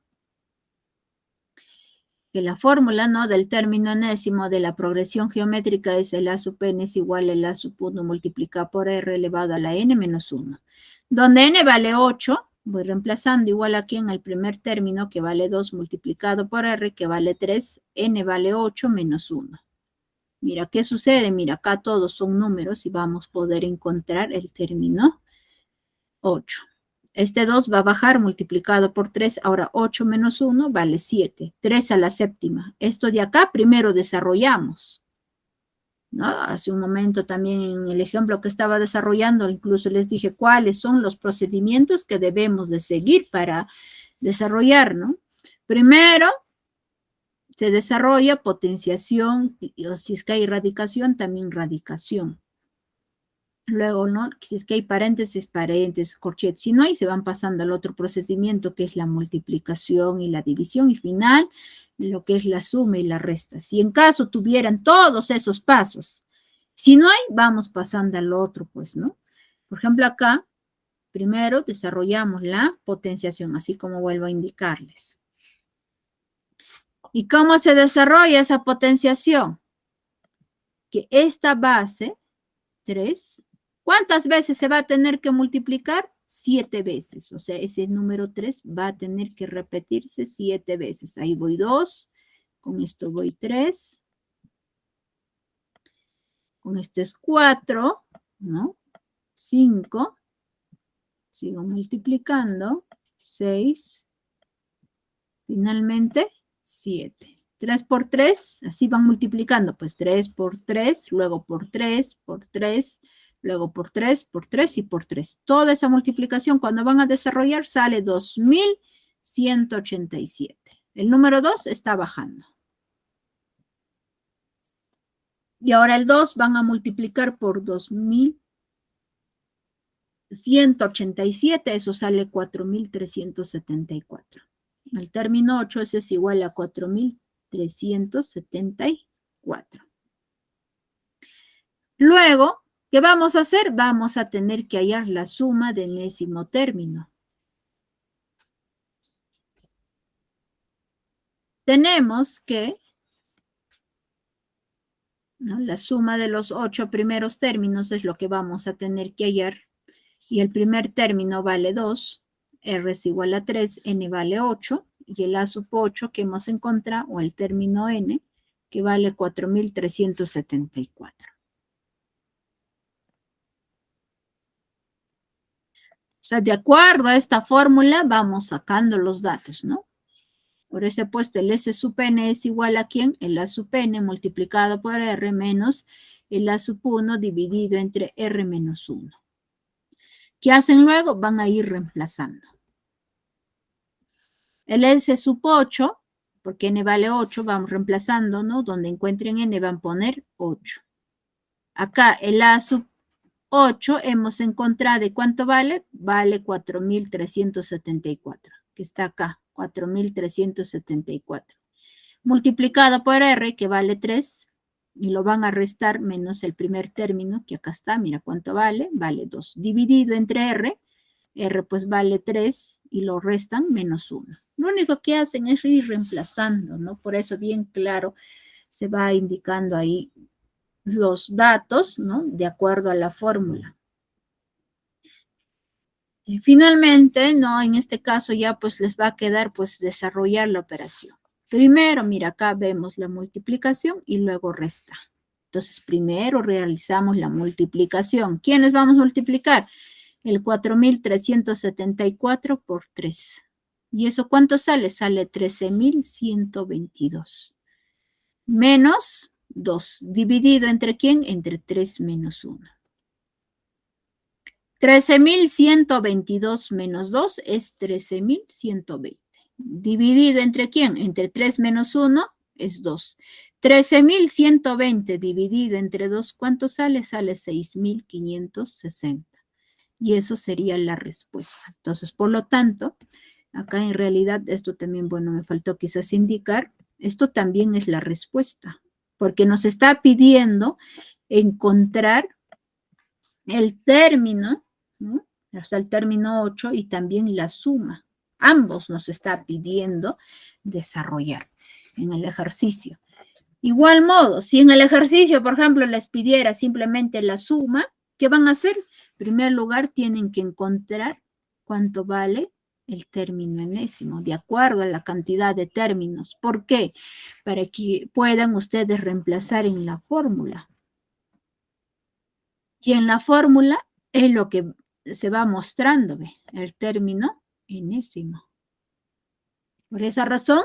que la fórmula, ¿no?, del término enésimo de la progresión geométrica es el A sub n es igual a A sub 1 multiplicado por R elevado a la n menos 1. Donde n vale 8, voy reemplazando igual aquí en el primer término que vale 2 multiplicado por R que vale 3, n vale 8 menos 1. Mira, ¿qué sucede? Mira, acá todos son números y vamos a poder encontrar el término 8. Este 2 va a bajar multiplicado por 3. Ahora 8 menos 1 vale 7. 3 a la séptima. Esto de acá primero desarrollamos, ¿no? Hace un momento también en el ejemplo que estaba desarrollando, incluso les dije cuáles son los procedimientos que debemos de seguir para desarrollar, ¿no? Primero se desarrolla potenciación, o si es que hay radicación, también radicación. Luego, ¿no?, si es que hay paréntesis, corchetes. Si no hay, se van pasando al otro procedimiento que es la multiplicación y la división. Y final, lo que es la suma y la resta. Si en caso tuvieran todos esos pasos, si no hay, vamos pasando al otro, pues, ¿no? Por ejemplo, acá, primero desarrollamos la potenciación, así como vuelvo a indicarles. ¿Y cómo se desarrolla esa potenciación? Que esta base, 3, ¿cuántas veces se va a tener que multiplicar? 7 veces. O sea, ese número 3 va a tener que repetirse 7 veces. Ahí voy 2, con esto voy 3, con este es 4, ¿no? 5, sigo multiplicando, 6, finalmente 7. 3 por 3, así van multiplicando, pues 3 por 3, luego por 3, por 3, luego por 3, por 3 y por 3. Toda esa multiplicación cuando van a desarrollar sale 2187. El número 2 está bajando. Y ahora el 2 van a multiplicar por 2187, eso sale 4374. El término 8 ese es igual a 4374. Luego, ¿qué vamos a hacer? Vamos a tener que hallar la suma del enésimo término. Tenemos que, ¿no?, la suma de los 8 primeros términos es lo que vamos a tener que hallar. Y el primer término vale 2, R es igual a 3, N vale 8, y el A sub 8 que hemos encontrado, o el término N, que vale 4374. O sea, de acuerdo a esta fórmula, vamos sacando los datos, ¿no? Por eso he puesto el S sub n es igual a ¿quién? El A sub n multiplicado por R menos el A sub 1 dividido entre R menos 1. ¿Qué hacen luego? Van a ir reemplazando. El S sub 8, porque n vale 8, vamos reemplazando, ¿no? Donde encuentren n van a poner 8. Acá el A sub 8 hemos encontrado, ¿de cuánto vale? Vale 4374, que está acá, 4374. Multiplicado por R, que vale 3, y lo van a restar menos el primer término, que acá está, mira cuánto vale, vale 2. Dividido entre R, R pues vale 3, y lo restan menos 1. Lo único que hacen es ir reemplazando, ¿no? Por eso bien claro se va indicando ahí los datos, ¿no?, de acuerdo a la fórmula. Y finalmente, ¿no?, en este caso ya pues les va a quedar pues desarrollar la operación. Primero, mira, acá vemos la multiplicación y luego resta. Entonces, primero realizamos la multiplicación. ¿Quiénes vamos a multiplicar? El 4374 por 3. ¿Y eso cuánto sale? Sale 13.122. Menos 2, dividido entre ¿quién? Entre 3 menos 1. 13.122 menos 2 es 13.120. Dividido entre ¿quién? Entre 3 menos 1 es 2. 13.120 dividido entre 2, ¿cuánto sale? Sale 6.560. Y eso sería la respuesta. Entonces, por lo tanto, acá en realidad esto también, bueno, me faltó quizás indicar, esto también es la respuesta. Porque nos está pidiendo encontrar el término, ¿no?, o sea, el término 8 y también la suma. Ambos nos está pidiendo desarrollar. en el ejercicio. Igual modo, si en el ejercicio, por ejemplo, les pidiera simplemente la suma, ¿qué van a hacer? En primer lugar, tienen que encontrar cuánto vale el término enésimo, de acuerdo a la cantidad de términos. ¿Por qué? Para que puedan ustedes reemplazar en la fórmula. Y en la fórmula es lo que se va mostrando, ¿ve? El término enésimo. Por esa razón,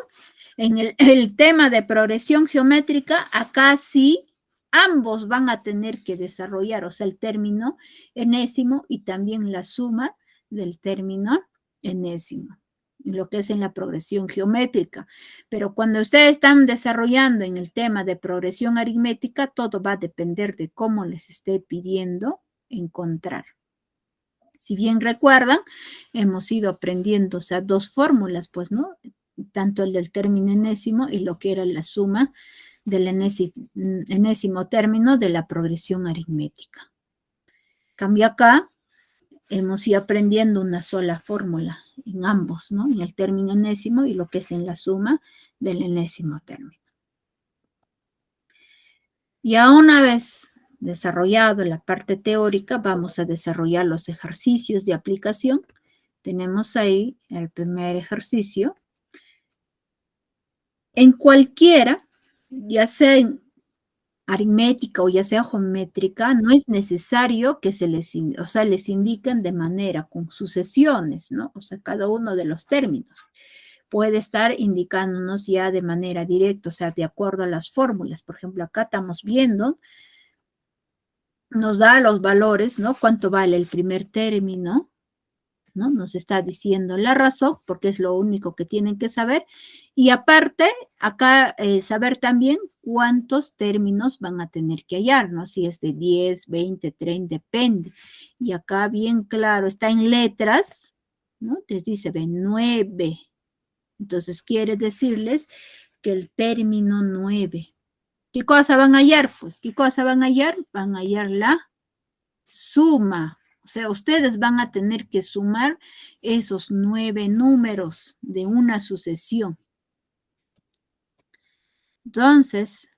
en el tema de progresión geométrica, acá sí ambos van a tener que desarrollar, o sea, el término enésimo y también la suma del término enésimo, lo que es en la progresión geométrica. Pero cuando ustedes están desarrollando en el tema de progresión aritmética, todo va a depender de cómo les esté pidiendo encontrar. Si bien recuerdan, hemos ido aprendiendo, o sea, dos fórmulas, pues, ¿no? Tanto el del término enésimo y lo que era la suma del enésimo término de la progresión aritmética. Cambio acá, hemos ido aprendiendo una sola fórmula en ambos, ¿no? En el término enésimo y lo que es en la suma del enésimo término. Ya una vez desarrollado la parte teórica, vamos a desarrollar los ejercicios de aplicación. Tenemos ahí el primer ejercicio. En cualquiera, ya sea en aritmética o ya sea geométrica, no es necesario que les indiquen de manera con sucesiones, ¿no? O sea, cada uno de los términos puede estar indicándonos ya de manera directa, o sea, de acuerdo a las fórmulas. Por ejemplo, acá estamos viendo, nos da los valores, ¿no? Cuánto vale el primer término, ¿no? Nos está diciendo la razón, porque es lo único que tienen que saber. Y aparte, acá saber también cuántos términos van a tener que hallar, ¿no? Si es de 10, 20, 30, depende. Y acá bien claro, está en letras, ¿no? Les dice 9. Entonces quiere decirles que el término 9. ¿Qué cosa van a hallar? Pues, ¿qué cosa van a hallar? Van a hallar la suma. O sea, ustedes van a tener que sumar esos 9 números de una sucesión. Entonces,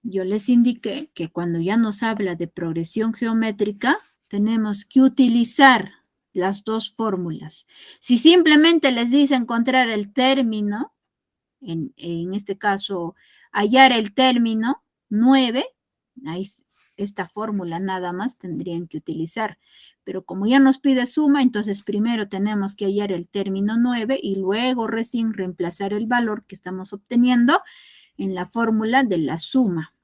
yo les indiqué que cuando ya nos habla de progresión geométrica, tenemos que utilizar las dos fórmulas. Si simplemente les dice encontrar el término, en este caso, hallar el término 9, ahí esta fórmula nada más tendrían que utilizar. Pero como ya nos pide suma, entonces primero tenemos que hallar el término 9 y luego recién reemplazar el valor que estamos obteniendo en la fórmula de la suma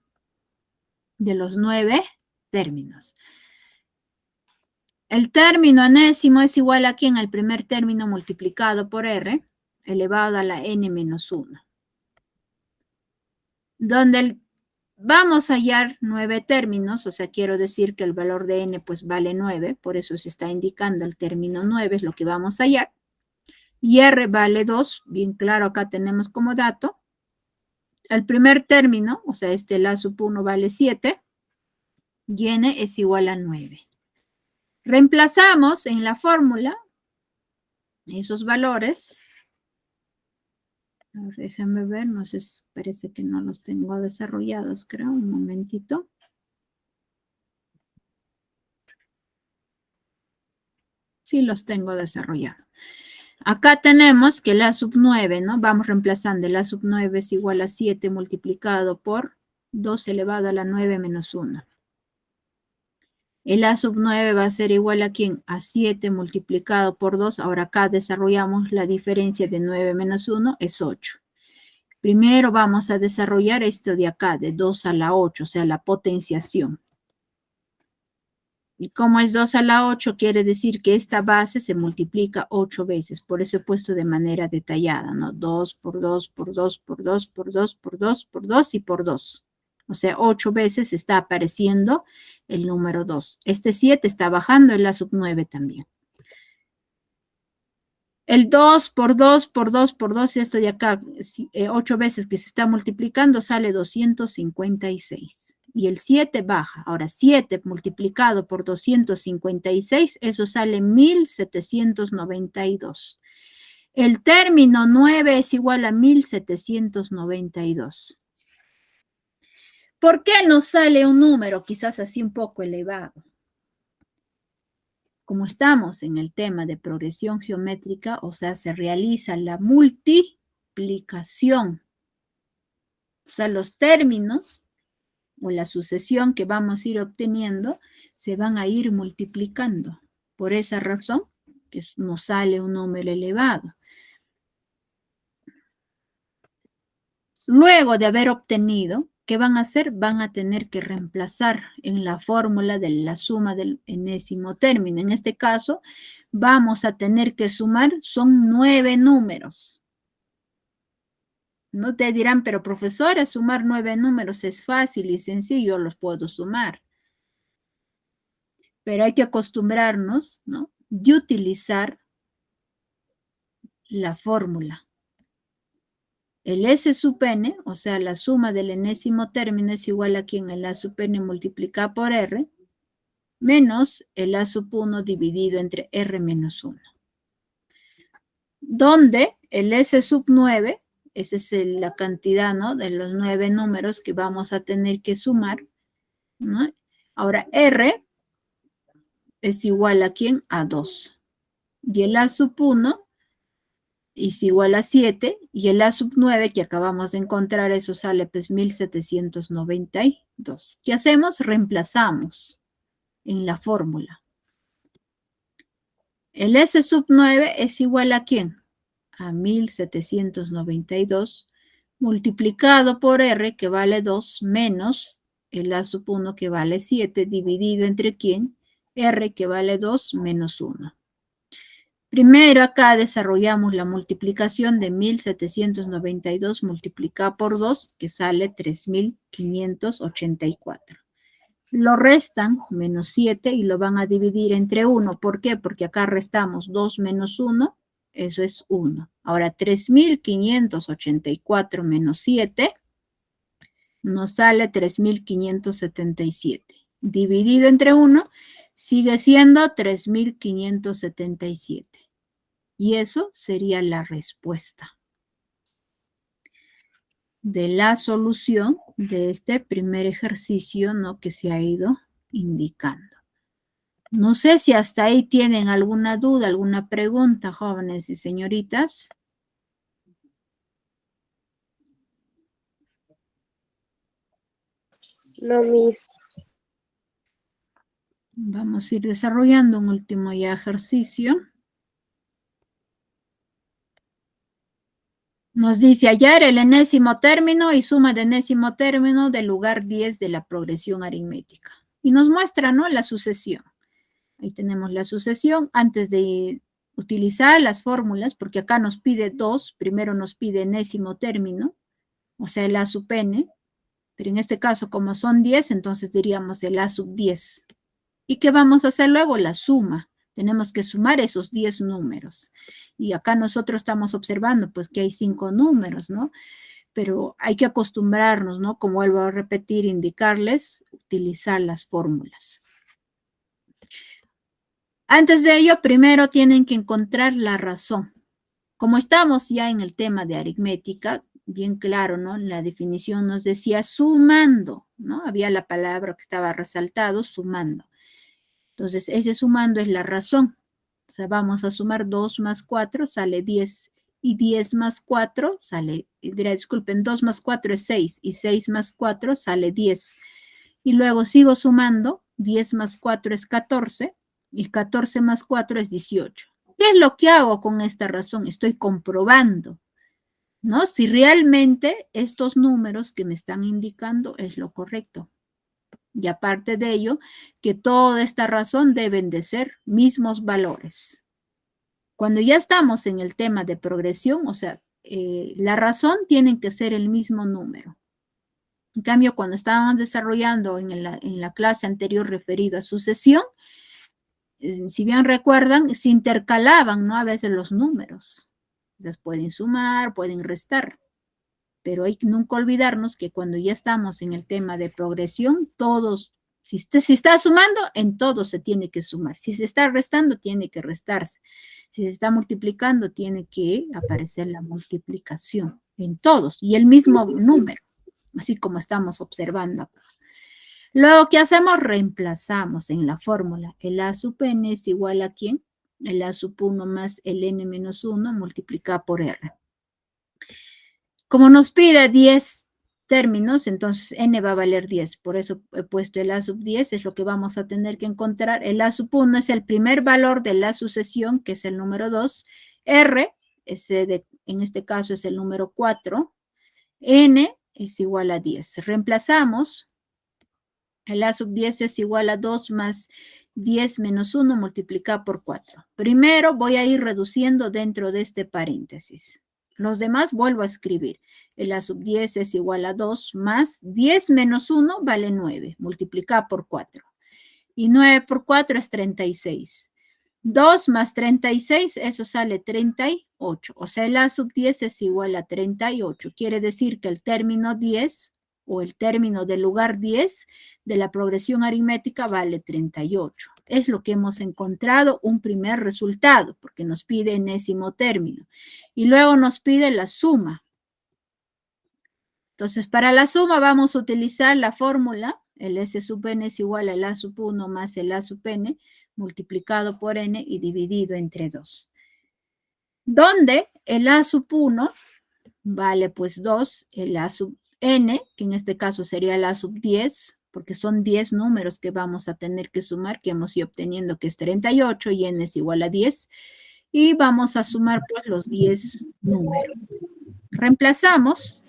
de los 9 términos. El término enésimo es igual aquí en el primer término multiplicado por r elevado a la n menos 1. Donde vamos a hallar 9 términos, o sea, quiero decir que el valor de n pues vale 9, por eso se está indicando el término 9, es lo que vamos a hallar. Y r vale 2, bien claro, acá tenemos como dato. El primer término, o sea, la sub 1 vale 7, y n es igual a 9. Reemplazamos en la fórmula esos valores. A ver, déjenme ver, no sé, parece que no los tengo desarrollados, creo, un momentito. Sí los tengo desarrollados. Acá tenemos que la sub 9, ¿no? Vamos reemplazando, la sub 9 es igual a 7 multiplicado por 2 elevado a la 9 menos 1. El A sub 9 va a ser igual a ¿quién? A 7 multiplicado por 2. Ahora acá desarrollamos la diferencia de 9 menos 1, es 8. Primero vamos a desarrollar esto de acá, de 2 a la 8, o sea, la potenciación. Y como es 2 a la 8, quiere decir que esta base se multiplica 8 veces. Por eso he puesto de manera detallada, ¿no? 2 por 2 por 2 por 2 por 2 por 2 por 2 y por 2. O sea, 8 veces está apareciendo el número 2. Este 7 está bajando en la sub 9 también. El 2 por 2 por 2 por 2, esto de acá, 8 veces que se está multiplicando, sale 256. Y el 7 baja. Ahora, 7 multiplicado por 256, eso sale 1792. El término 9 es igual a 1792. ¿Por qué nos sale un número quizás así un poco elevado? Como estamos en el tema de progresión geométrica, o sea, se realiza la multiplicación. O sea, los términos o la sucesión que vamos a ir obteniendo se van a ir multiplicando. Por esa razón que nos sale un número elevado. Luego de haber obtenido, ¿qué van a hacer? Van a tener que reemplazar en la fórmula de la suma del enésimo término. En este caso, vamos a tener que sumar, son 9 números. No te dirán, pero profesora, sumar 9 números es fácil y sencillo, los puedo sumar. Pero hay que acostumbrarnos, ¿no?, de utilizar la fórmula. El S sub n, o sea, la suma del enésimo término es igual a quien el A sub n multiplicado por R, menos el A sub 1 dividido entre R menos 1. Donde el S sub 9, esa es la cantidad, ¿no?, de los 9 números que vamos a tener que sumar, ¿no? Ahora, R es igual a ¿quién? A 2. Y el A sub 1 es igual a 7, y el A sub 9 que acabamos de encontrar, eso sale pues 1792. ¿Qué hacemos? Reemplazamos en la fórmula. El S sub 9 es igual a ¿quién? A 1792 multiplicado por R, que vale 2, menos el A sub 1, que vale 7, dividido entre ¿quién? R, que vale 2, menos 1. Primero acá desarrollamos la multiplicación de 1792 multiplicado por 2, que sale 3584. Lo restan, menos 7, y lo van a dividir entre 1. ¿Por qué? Porque acá restamos 2 menos 1, eso es 1. Ahora 3584 menos 7 nos sale 3577. Dividido entre 1, sigue siendo 3577. Y eso sería la respuesta de la solución de este primer ejercicio, ¿no?, que se ha ido indicando. No sé si hasta ahí tienen alguna duda, alguna pregunta, jóvenes y señoritas. No, Miss. Vamos a ir desarrollando un último ya ejercicio. Nos dice hallar el enésimo término y suma de enésimo término del lugar 10 de la progresión aritmética. Y nos muestra, ¿no?, la sucesión. Ahí tenemos la sucesión. Antes de utilizar las fórmulas, porque acá nos pide 2, primero nos pide enésimo término, o sea, el A sub n, pero en este caso, como son 10, entonces diríamos el A sub 10. ¿Y qué vamos a hacer luego? La suma. Tenemos que sumar esos 10 números. Y acá nosotros estamos observando, pues, que hay 5 números, ¿no? Pero hay que acostumbrarnos, ¿no? Como vuelvo a repetir, indicarles, utilizar las fórmulas. Antes de ello, primero tienen que encontrar la razón. Como estamos ya en el tema de aritmética, bien claro, ¿no? La definición nos decía sumando, ¿no? Había la palabra que estaba resaltado, sumando. Entonces, ese sumando es la razón. O sea, vamos a sumar 2 más 4, sale 10. Y 10 más 4 sale, disculpen, 2 más 4 es 6. Y 6 más 4 sale 10. Y luego sigo sumando, 10 más 4 es 14. Y 14 más 4 es 18. ¿Qué es lo que hago con esta razón? Estoy comprobando, ¿no?, si realmente estos números que me están indicando es lo correcto. Y aparte de ello, que toda esta razón deben de ser mismos valores. Cuando ya estamos en el tema de progresión, o sea, la razón tiene que ser el mismo número. En cambio, cuando estábamos desarrollando en la clase anterior referido a sucesión, si bien recuerdan, se intercalaban, ¿no?, a veces los números. Entonces pueden sumar, pueden restar. Pero hay que nunca olvidarnos que cuando ya estamos en el tema de progresión, todos Si está sumando, en todo se tiene que sumar. Si se está restando, tiene que restarse. Si se está multiplicando, tiene que aparecer la multiplicación en todos y el mismo número, así como estamos observando acá. Luego, ¿qué hacemos? Reemplazamos en la fórmula. El A sub n es igual a ¿quién? El A sub 1 más el n menos 1 multiplicado por r. Como nos pide 10 términos, entonces n va a valer 10. Por eso he puesto el A sub 10, es lo que vamos a tener que encontrar. El A sub 1 es el primer valor de la sucesión, que es el número 2. R, en este caso es el número 4. N es igual a 10. Reemplazamos. El A sub 10 es igual a 2 más 10 menos 1 multiplicado por 4. Primero voy a ir reduciendo dentro de este paréntesis. Los demás vuelvo a escribir. El A sub 10 es igual a 2 más 10 menos 1 vale 9, multiplicado por 4. Y 9 por 4 es 36. 2 más 36, eso sale 38. O sea, el A sub 10 es igual a 38. Quiere decir que el término 10 o el término del lugar 10 de la progresión aritmética vale 38. Es lo que hemos encontrado, un primer resultado, porque nos pide enésimo término. Y luego nos pide la suma. Entonces, para la suma vamos a utilizar la fórmula, el S sub n es igual al A sub 1 más el A sub n, multiplicado por n y dividido entre 2. Donde el A sub 1 vale pues 2, el A sub n, que en este caso sería el A sub 10, porque son 10 números que vamos a tener que sumar, que hemos ido obteniendo que es 38 y n es igual a 10. Y vamos a sumar pues los 10 números. Reemplazamos.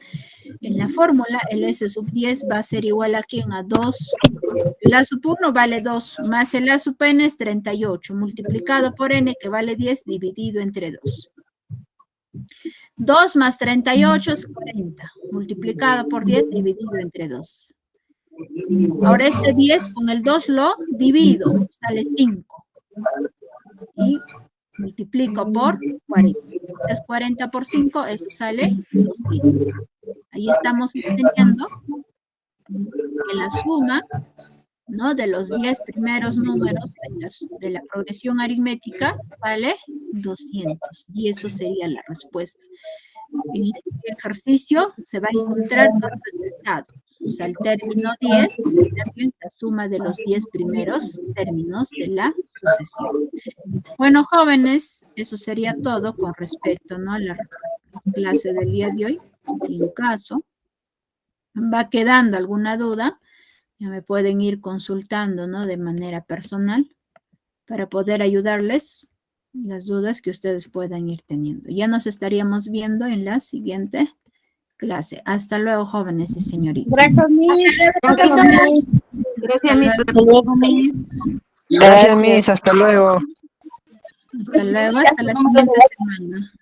En la fórmula, el S sub 10 va a ser igual a ¿quién? A 2. El A sub 1 vale 2, más el A sub n es 38, multiplicado por n, que vale 10, dividido entre 2. 2 más 38 es 40, multiplicado por 10, dividido entre 2. Ahora este 10 con el 2 lo divido, sale 5. Y multiplico por 40. Es 40 por 5, eso sale 200. Ahí estamos entendiendo que la suma, ¿no?, de los 10 primeros números de la progresión aritmética sale 200. Y eso sería la respuesta. En este ejercicio se va a encontrar dos resultados. O sea, el término 10 y también la suma de los 10 primeros términos de la sucesión. Bueno, jóvenes, eso sería todo con respecto, ¿no?, a la clase del día de hoy. Si en caso va quedando alguna duda, ya me pueden ir consultando, ¿no?, de manera personal para poder ayudarles las dudas que ustedes puedan ir teniendo. Ya nos estaríamos viendo en la siguiente clase. Hasta luego, jóvenes y señoritas. Gracias, Miss. Gracias, Miss. Gracias, Miss. Hasta luego. Hasta luego, hasta la siguiente semana.